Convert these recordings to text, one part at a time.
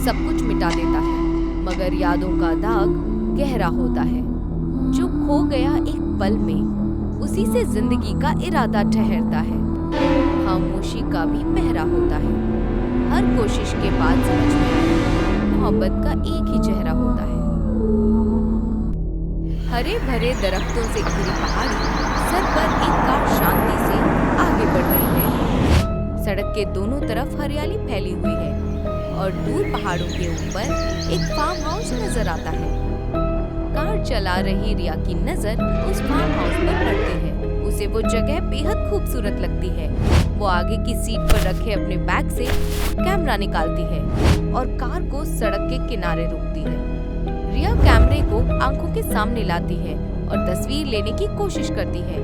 सब कुछ मिटा देता है, मगर यादों का दाग गहरा होता है। जो खो गया एक पल में, उसी से जिंदगी का इरादा ठहरता है। खामोशी का भी पहरा होता है। हर कोशिश के बाद समझ में आया, मोहब्बत का एक ही चेहरा होता है। हरे भरे दरख्तों से घिरी पहाड़ी सर पर एक कार शांति से आगे बढ़ रही है। सड़क के दोनों तरफ हरियाली फैली हुई है और दूर पहाड़ों के ऊपर एक फार्म हाउस नजर आता है। कार चला रही रिया की नजर उस फार्म हाउस पर पड़ती है। उसे वो जगह बेहद खूबसूरत लगती है। वो आगे की सीट पर रखे अपने बैग से कैमरा निकालती है और कार को सड़क के किनारे रोकती है। रिया कैमरे को आंखों के सामने लाती है और तस्वीर लेने की कोशिश करती है,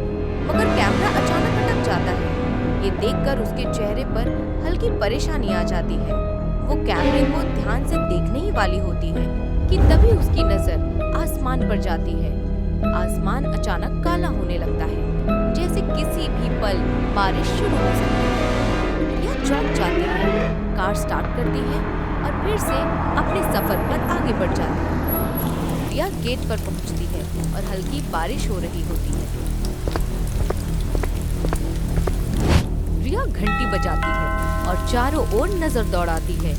मगर कैमरा अचानक अटक जाता है। ये देखकर उसके चेहरे पर हल्की परेशानी आ जाती है। वो कैमरे को ध्यान से देखने ही वाली होती है कि तभी उसकी नजर आसमान पर जाती है। आसमान अचानक काला होने लगता है, जैसे किसी भी पल बारिश शुरू हो सकती है। रिया चौंक जाती है, कार स्टार्ट करती है और फिर से अपने सफर पर आगे बढ़ जाती है। रिया गेट पर पहुंचती है और हल्की बारिश हो रही होती है। रिया घंटी बजाती है और चारों ओर नजर दौड़ाती है।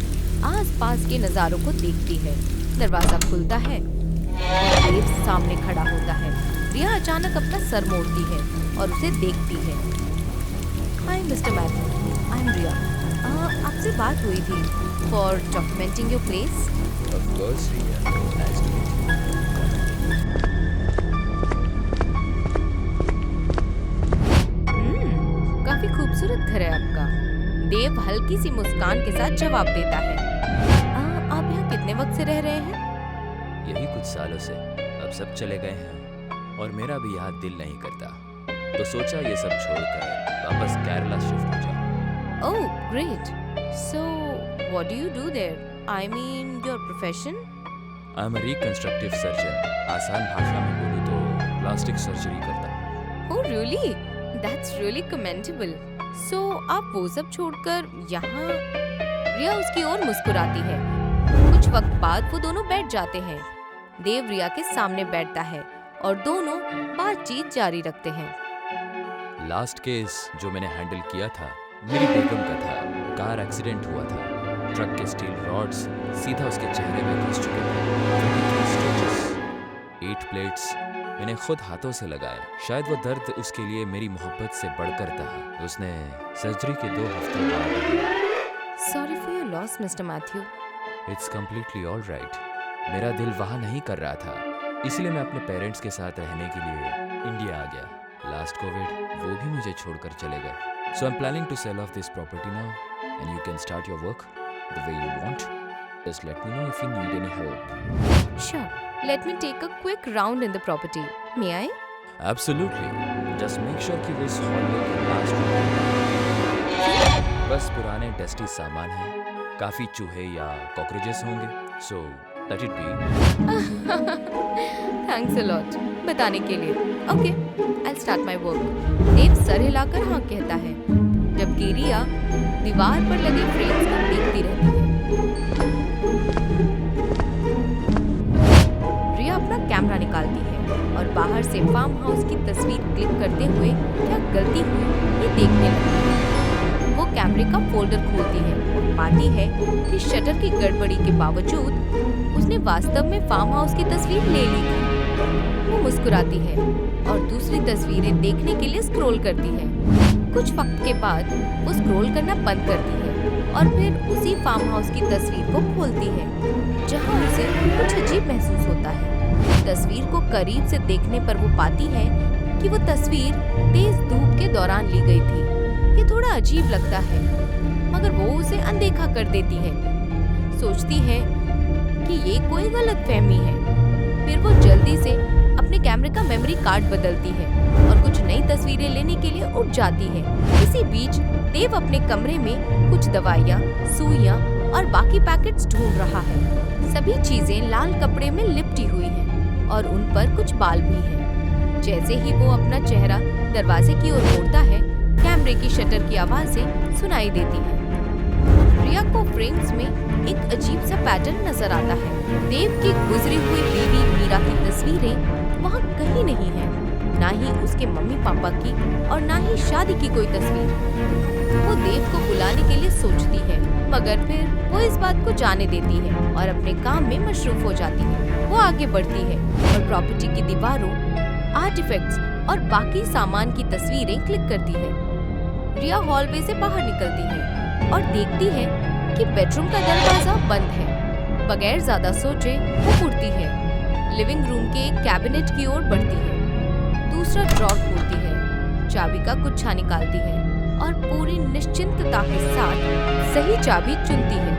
आसपास के नजारों को देखती है। दरवाजा खुलता है और देव सामने खड़ा होता है। रिया अचानक अपना सर मोड़ती है और उसे देखती है। Hi mister Matthew, I am Riya. आपसे बात हुई थी for documenting your place. Of course, Riya. Nice to meet you. काफी खूबसूरत घर है आपका। देव हल्की सी मुस्कान के साथ जवाब देता है। आप यहाँ कितने वक्त से रह रहे हैं? यही कुछ सालों से। अब सब चले गए हैं और मेरा भी यहाँ दिल नहीं करता, तो सोचा ये सब छोड़कर वापस केरला शिफ्ट हो जाऊँ। Oh great. So what do you do there? I mean your profession? I am a reconstructive surgeon. आसान भाषा में बोलूँ तो प्लास्टिक सर्जरी करता हूँ। Oh really? That's really commendable. So आप वो सब छोड़कर यहाँ? रिया उसकी ओर मुस्कुराती है। कुछ वक्त बाद वो दोनों बैठ जाते हैं। देव रिया के सामने बैठता है और दोनों बातचीत जारी रखते हैं। लास्ट केस जो मैंने हैंडल किया था मेरी बेगम का था। कार एक्सीडेंट हुआ था। ट्रक के स्टील रॉड्स सीधा उसके चेहरे में घुस चुके थे। 23 स्टिचेस, 8 प्लेट्स मैंने खुद हाथों से लगाए। शायद वो दर्द उसके लिए मेरी मोहब्बत से बढ़कर था। उसने सर्जरी के 2 हफ्ते बाद। Sorry for your loss mister Matthew. It's completely all right. मेरा दिल वहाँ नहीं कर रहा था, इसलिए मैं अपने पेरेंट्स के साथ रहने के लिए इंडिया आ गया। लास्ट कोविड वो भी मुझे छोड़कर चले गए। So I am planning to sell off this property now and you can start your work the way you want. Just let me know if you need any help. Sure, let me take a quick round in the property. May I? Absolutely. Just make sure कि वो इस hall के last बस पुराने dusty सामान हैं। काफी चूहे या कॉकरोचेस होंगे, so let it be. Thanks a lot बताने के लिए। Okay, I will start my work. Dev सर हिलाकर हाँ कहता है, जबकि रिया दीवार पर लगे फ्रेम्स को देखती रहती है। रिया अपना कैमरा निकालती है और बाहर से फार्म हाउस की तस्वीर क्लिक करते हुए क्या गलती हुई ये देखने लगती है। वो कैमरे का फोल्डर खोलती है और पाती है कि शटर की गड़बड़ी के बावजूद उसने वास्तव में फार्म हाउस की तस्वीर ले ली थी। वो मुस्कुराती है और दूसरी तस्वीरें देखने के लिए स्क्रॉल करती है। कुछ वक्त के बाद वो स्क्रॉल करना बंद करती है और फिर उसी फार्म हाउस की तस्वीर को खोलती है, जहां उसे कुछ अजीब महसूस होता है। तस्वीर को करीब से देखने पर वो पाती है कि वो तस्वीर तेज धूप के दौरान ली गई थी। ये थोड़ा अजीब लगता है, मगर वो उसे अनदेखा कर देती है। सोचती है कि ये कोई गलतफहमी है। फिर वो जल्दी से अपने कैमरे का मेमोरी कार्ड बदलती है और कुछ नई तस्वीरें लेने के लिए उठ जाती है। इसी बीच देव अपने कमरे में कुछ दवाइयाँ, सुइयाँ और बाकी पैकेट्स ढूंढ रहा है। सभी चीजें लाल कपड़े में लिपटी हुई हैं और उन पर कुछ बाल भी हैं। जैसे ही वो अपना चेहरा दरवाजे की ओर मोड़ता है, कैमरे की शटर की आवाजें सुनाई देती हैं। रिया को फ्रेम्स में एक अजीब सा पैटर्न नजर आता है। देव की गुजरी हुई बीवी मीरा की तस्वीरें वहाँ कहीं नहीं है, ना ही उसके मम्मी पापा की और ना ही शादी की कोई तस्वीर। वो देव को बुलाने के लिए सोचती है, मगर फिर वो इस बात को जाने देती है और अपने काम में मशरूफ हो जाती है। वो आगे बढ़ती है और प्रॉपर्टी की दीवारों, आर्टिफैक्ट्स और बाकी सामान की तस्वीरें क्लिक करती है। रिया हॉलवे से बाहर निकलती है और देखती है कि बेडरूम का दरवाजा बंद है। बगैर ज्यादा सोचे वो उड़ती है, लिविंग रूम के एक कैबिनेट की ओर बढ़ती है, दूसरा ड्रॉर खोलती है, चाबी का गुच्छा निकालती है और पूरी निश्चिंतता के साथ सही चाबी चुनती है।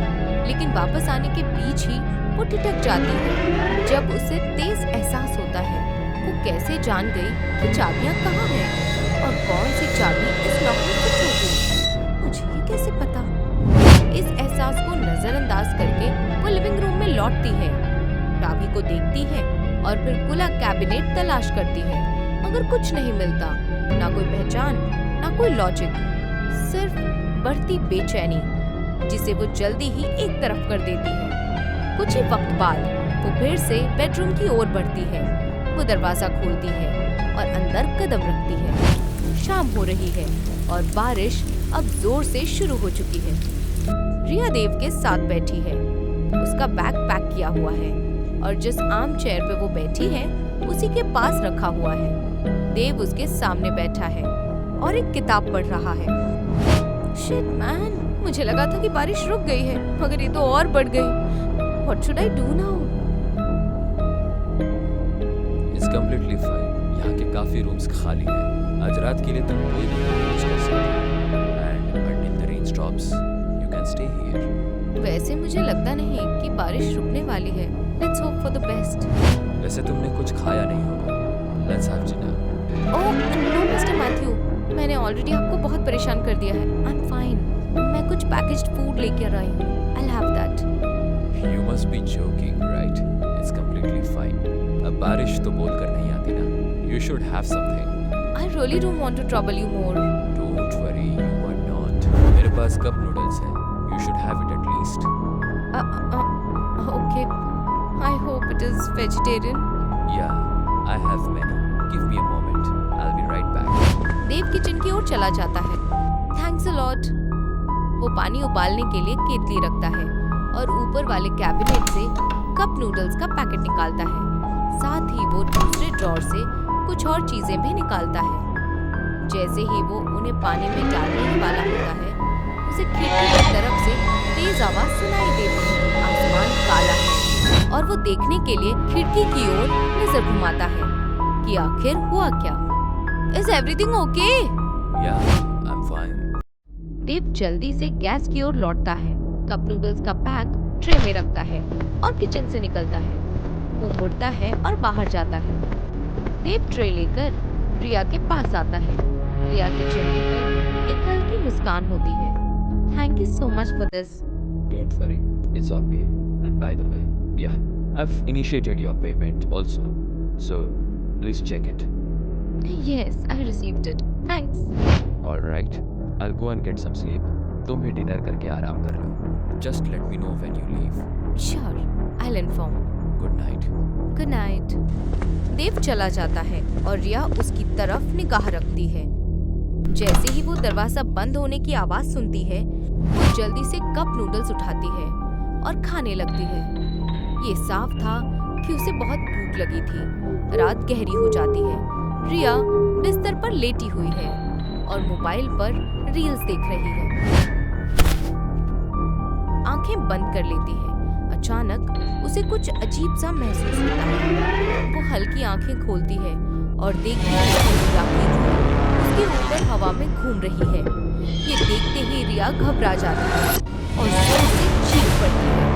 लेकिन वापस आने के बीच ही वो ठिठक जाती है जब उसे तेज एहसास होता है वो कैसे जान गई कि चाबियां कहाँ हैं और कौन सी चाबी इस लॉक में फिट होगी। मुझे ये कैसे पता? इस एहसास को नजरअंदाज करके वो लिविंग रूम में लौटती है, चाबी को देखती है और फिर खुला कैबिनेट तलाश करती है, मगर कुछ नहीं मिलता। ना कोई पहचान, ना कोई लॉजिक, सिर्फ बढ़ती बेचैनी जिसे वो जल्दी ही एक तरफ कर देती है। कुछ ही वक्त बाद वो फिर से बेडरूम की ओर बढ़ती है। वो दरवाजा खोलती है और अंदर कदम रखती है। शाम हो रही है और बारिश अब जोर से शुरू हो चुकी है। रिया देव के साथ बैठी है, उसका बैग पैक किया हुआ है और जिस आर्म चेयर पे वो बैठी है उसी के पास रखा हुआ है। देव उसके सामने बैठा है और एक किताब पढ़ रहा है। शिट मैन, मुझे लगा था कि बारिश रुक गई है, मगर ये तो और बढ़ गई। What should I do now? It's completely fine. यहाँ के काफी रूम्स खाली हैं। आज रात के लिए तुम कोई भी यूज कर सकते हो। And until the rain stops, you can stay here. वैसे मुझे लगता नहीं कि बारिश रुकने वाली है। Let's hope for the best. वैसे तुमने कुछ खाया नहीं होगा। Let's have dinner. Oh no Mister Matthew, मैंने ऑलरेडी आपको बहुत परेशान कर दिया है। I'm fine. मैं कुछ पैकेज्ड फूड लेकर आई हूँ। I'll have that. You must be joking, right? It's completely fine. अब बारिश तो बोल कर नहीं आती ना। You should have something. I really don't want to trouble you more. Don't worry, you are not. मेरे पास कप नूडल्स हैं. You should have it at least. Okay. I hope it is vegetarian. Yeah, I have many. Give me a moment. I'll be right back. Dev kitchen की ओर चला जाता है। Thanks a lot. वो पानी उबालने के लिए केतली रखता है और ऊपर वाले कैबिनेट से कप नूडल्स का पैकेट निकालता है। साथ ही वो दूसरे ड्रॉर से कुछ और चीजें भी निकालता है। जैसे ही वो उन्हें पानी में डालने ही वाला होता है, उसे खिड़की की तरफ से तेज आवाज सुनाई देती है। आसमान काला है और वो देखने के लिए खिड़की की ओर नजर घुमाता है कि आखिर हुआ क्या। Is everything okay? Yeah, I'm fine. देव जल्दी से गैस की ओर लौटता है, कप नूडल्स का पैक ट्रे में रखता है और किचन से निकलता है। वो मुड़ता है और बाहर जाता है। देव ट्रे लेकर रिया के पास आता है। रिया के चेहरे पर एक हल्की मुस्कान होती है। Thank you so much for this. Don't worry, it's okay. And by the way, yeah, I've initiated your payment also. So, please check it. Yes, I received it. Thanks. Alright, I'll go and get some sleep. तुम भी dinner करके आराम कर लो. Just let me know when you leave. Sure, I'll inform. Good night. Good night. Dev चला जाता है और रिया उसकी तरफ निगाह रखती है। जैसे ही वो दरवाजा बंद होने की आवाज सुनती है, वो जल्दी से कप नूडल्स उठाती है और खाने लगती है। ये साफ था कि उसे बहुत भूख लगी थी। रात गहरी हो जाती है। रिया बिस्तर पर लेटी हुई है और मोबाइल पर रील्स देख रही है। आंखें बंद कर लेती है। अचानक उसे कुछ अजीब सा महसूस होता है। वो हल्की आंखें खोलती है और देखती है कि रिया की रूह उसके ऊपर हवा में घूम रही है। ये देखते ही रिया घबरा जाती है और जोर से चीख पड़ती है।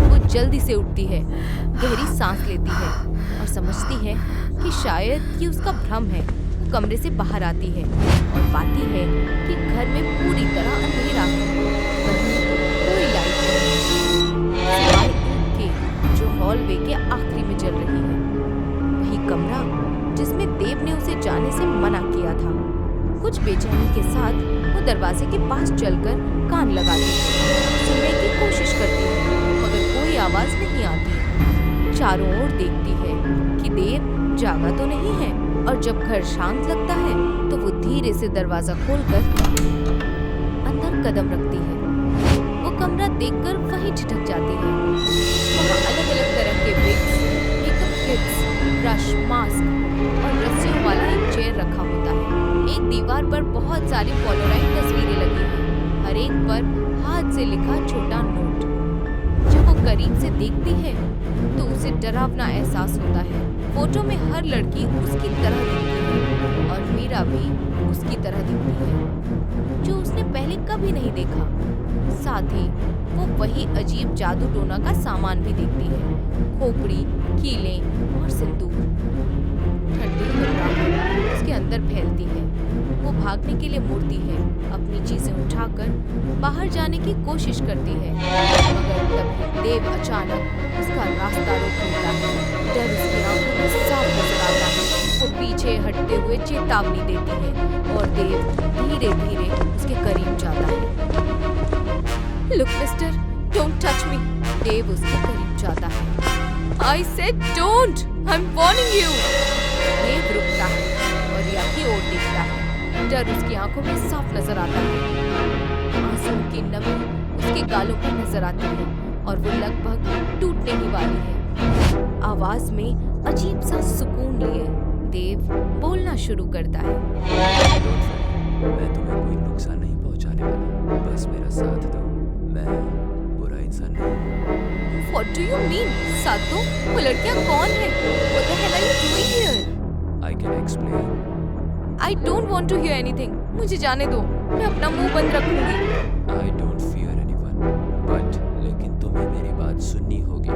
वो जल्दी से उठती है, गहरी सांस लेती है और समझती है कि शायद ये उसका भ्रम है। वो कमरे से बाहर आती है और पाती है कि घर में पूरी तरह अंधेरा है। कहीं कोई लाइट नहीं, सिवाय एक के जो हॉलवे के आखिरी में जल रही है। वही कमरा जिसमें देव ने उसे जाने से मना किया था। कुछ बेचैनी के साथ वो दरवाजे के पास चलकर कान लगाती है, सुनने की कोशिश करती है, मगर कोई आवाज नहीं आती। चारों ओर देखती है कि देव जागा तो नहीं है, और जब घर शांत लगता है तो वो धीरे से दरवाजा खोलकर अंदर कदम रखती है। वो कमरा देखकर वहीं ठिठक जाती है। वहाँ अलग अलग तरह के wigs, makeup kits, brush, mask और रस्सियों वाला एक चेयर रखा होता है। एक दीवार पर बहुत सारी पोलराइड तस्वीरें लगी हैं, हर एक पर हाथ से लिखा छोटा नोट। जब वो करीब से देखती है तो उसे डरावना एहसास होता है। फोटो में हर लड़की उसकी तरह दिखती है और मीरा भी उसकी तरह दिखती है, जो उसने पहले कभी नहीं देखा। साथ ही वो वही अजीब जादू टोना का सामान भी देखती है, खोपड़ी, कीलें और सिंदूर। ठंडी घबराहट उसके अंदर फैलती है। वो भागने के लिए मुड़ती है, अपनी चीजें उठाकर बाहर जाने की कोशिश करती है, मगर तभी देव अचानक उसका रास्ता रोक लेता है। डर उसकी आंखों में साफ नजर आता है। वो पीछे हटते हुए चेतावनी देती है और देव धीरे धीरे उसके करीब जाता है। Look, mister, don't touch me. देव उसके करीब जाता है। I said don't. I'm warning you. देव रुकता है और रिया की ओर देखता है। डर उसकी आंखों में साफ नजर आता है। आंसू की नमी उसके गालों पर नजर आती है और वो लगभग टूटने ही वाली है। आवाज में अजीब सा सुकून लिए देव बोलना शुरू करता है। मैं तुम्हें कोई नुकसान नहीं पहुंचाने वाला, बस मेरा साथ दो। मैं बुरा इंसान नहीं। What do you mean? साथ दो? वो लड़कियां कौन है? What the hell are you doing here? I can explain. I don't want to hear anything. मुझे जाने दो, मैं अपना मुंह बंद रखूंगी। I don't fear anyone, but लेकिन तुम्हें मेरी बात सुननी होगी।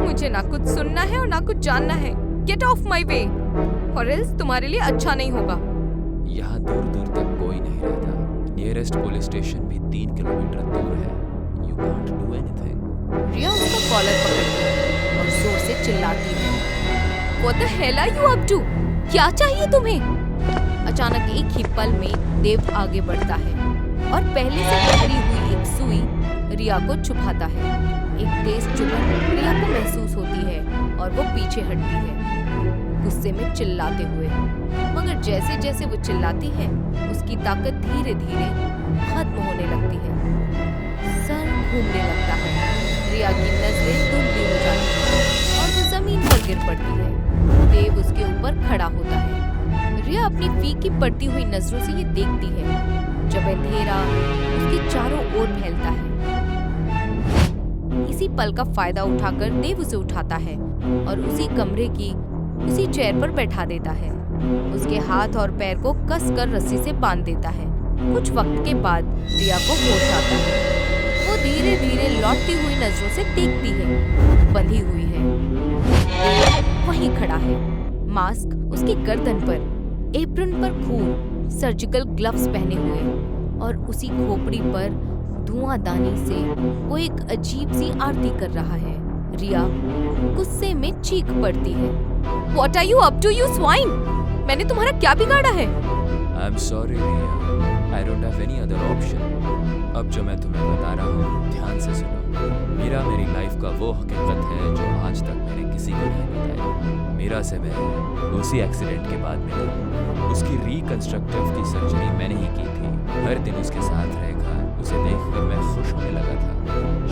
मुझे ना कुछ सुनना है और ना कुछ जानना है। Get off my way, or else तुम्हारे लिए अच्छा नहीं होगा। यहाँ दूर दूर तक कोई नहीं रहता। नियरेस्ट पुलिस स्टेशन भी 3 किलोमीटर दूर है। You can't do anything. रिया उसका कॉलर पकड़ती है और जोर से चिल्लाती है। What the hell are you up to? क्या चाहिए तुम्हें? अचानक एक ही पल में देव आगे बढ़ता है और पहले से भरी हुई एक सुई रिया को चुभाता है। एक तेज चुभन रिया को महसूस होती है और वो पीछे हटती है, गुस्से में चिल्लाते हुए। मगर जैसे जैसे वो चिल्लाती है, उसकी ताकत धीरे धीरे खत्म होने लगती है। सर घूमने लगता है, रिया की नजरें धुंधली हो जाती हैं और वो जमीन पर गिर पड़ती है। देव उसके ऊपर खड़ा होता है। रिया अपनी फीकी पड़ती हुई नजरों से ये देखती है जब अंधेरा उसके चारों ओर फैलता है। इसी पल का फायदा उठाकर देव उसे उठाता है और उसी कमरे की उसी चेयर पर बैठा देता है। उसके हाथ और पैर को कसकर रस्सी से बांध देता है। कुछ वक्त के बाद रिया को होश आता है। वो धीरे धीरे लौटती हुई नजरों से देखती है, बंधी हुई है। देव वहीं खड़ा है, मास्क उसकी गर्दन पर, एप्रन पर खून, सर्जिकल ग्लव्स पहने हुए और उसी खोपड़ी पर धुआंदानी से वो एक अजीब सी आरती कर रहा है। रिया गुस्से में चीख पड़ती है। What are you up to, you swine? मैंने तुम्हारा क्या बिगाड़ा है? I'm sorry Riya, I don't have any other option. अब जो मैं तुम्हें बता रहा हूँ, ध्यान से सुनो। मीरा मेरी लाइफ का वो हकीकत है जो आज तक मैंने किसी को नहीं बताया। मीरा से मैं उसी एक्सीडेंट के बाद मिला। उसकी रिकंस्ट्रक्टिव की सर्जरी मैंने ही की थी। हर दिन उसके साथ रहकर उसे देखकर मैं खुश होने लगा था।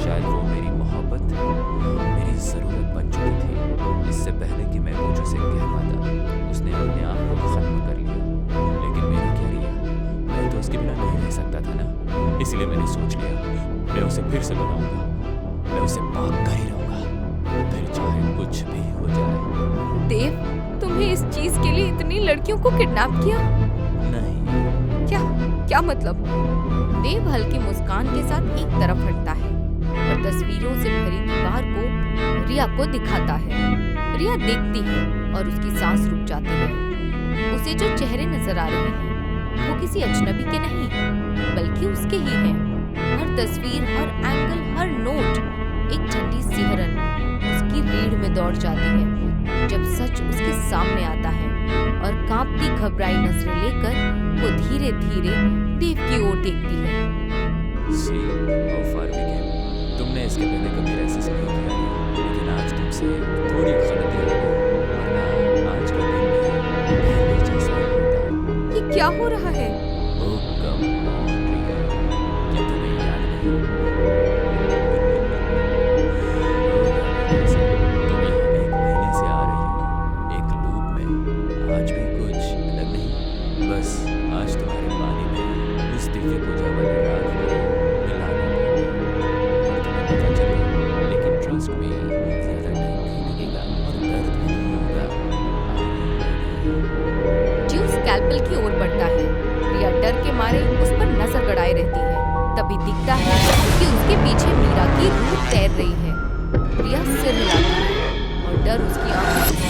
शायद वो मेरी मोहब्बत, मेरी ज़रूरत बन चुकी थी। इससे पहले कि मैं कुछ उसे कह पाता, उसने अपने आप को ख़त्म कर लिया। लेकिन मेरा क्या रिया, मैं तो उसके बिना नहीं रह सकता था ना। इसलिए मैंने सोच लिया मैं उसे फिर से बनाऊंगा। मैं उसे पाक कर ही रहूंगा, फिर चाहे कुछ भी हो जाए। देव, तुम्हें इस चीज के लिए इतनी लड़कियों को किडनैप किया? नहीं। क्या मतलब? देव हल्की मुस्कान के साथ एक तरफ हटता है और तस्वीरों से भरी दीवार को रिया को दिखाता है। रिया देखती है और उसकी सांस रुक जाती है। उसे जो चेहरे नजर आ रहे हैं वो किसी अजनबी के नहीं, बल्कि उसके ही हैं। हर तस्वीर, हर एंगल, हर नोट एक ठंडी सिहरन उसकी रीढ़ में दौड़ जाती है। जब सच सच उसके सामने आता है और कांपती घबराई नजरें लेकर वो धीरे धीरे डेव की ओर देखती है। See how far we came. तुमने इसके पहले कभी रेसिस नहीं किया है, लेकिन आज तुमसे थोड़ी गलती हो गई, वरना आज का दिन भी पहले जैसा ही होता। ये क्या हो रहा है? Oh, come on, Priya. क्या तुम्हें याद नहीं? तुम यहाँ 1 महीने से आ रही हो, एक लूप में। आज भी कुछ अलग नहीं, बस आज तुम्हारे पानी में उस दिव्य पूजा वाली रात को मिलाना पड़ता और तुम्हें पता चले, लेकिन ट्रस्ट में ज़्यादा टाइम नहीं लगेगा और दर्द भी नहीं होगा। ड्यू स्कैल्पेल की ओर बढ़ता है। प्रिया डर के मारे उस पर नजर गड़ाए रहती है। तभी दिखता है कि उसके पीछे मीरा की रूह तैर रही है। प्रिया सिर हिलाती है और डर उसकी आंखों से